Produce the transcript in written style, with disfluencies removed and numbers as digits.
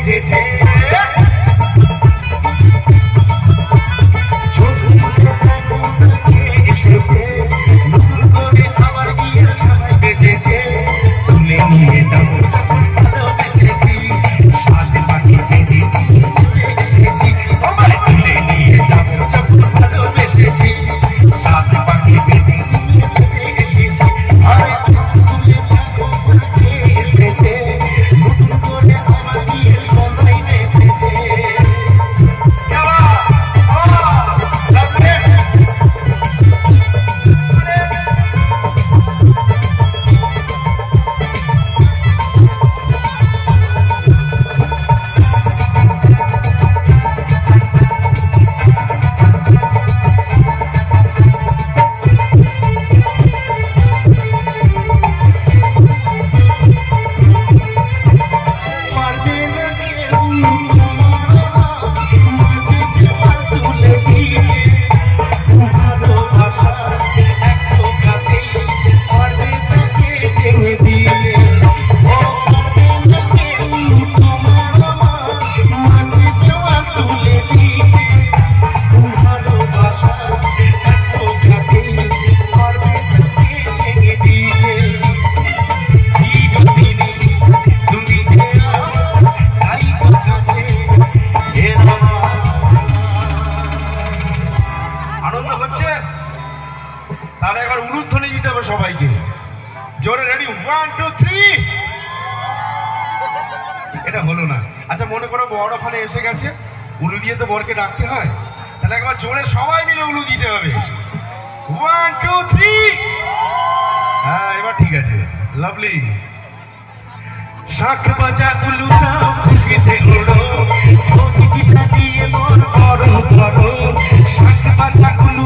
বেঁচেছে এসেছে নতুন করে আমার বিয়ের সময় বেঁচেছে তুলে নিয়ে যাবো যখন ভালোবেসেছি সাথে পাখি বেঁধে দিয়ে এসেছি তুলে নিয়ে যাবো যখন ভালোবেসেছি সাথে পাখি বেঁধে দিয়ে এসেছি আরে তুলে এসেছে নতুন করে আমার বিয়ের সময় বেঁচেছে তাহলে একবার উলুধ্বনি দিতে হবে সবাইকে জোরে রেডি 1 2 3 এটা হলো না আচ্ছা মনে করো বড় ওখানে এসে গেছে উলু দিয়ে তো বরকে ডাকতে হয় তাহলে একবার জোরে সবাই মিলে উলু দিতে হবে 1 2 3 হ্যাঁ এবার ঠিক আছে লাভলি শাখ বাজা উলু দাও খুশিতে ওড়ো ধোতি পিছা দিয়ে মোর বড় বড় শাখ বাজা উলু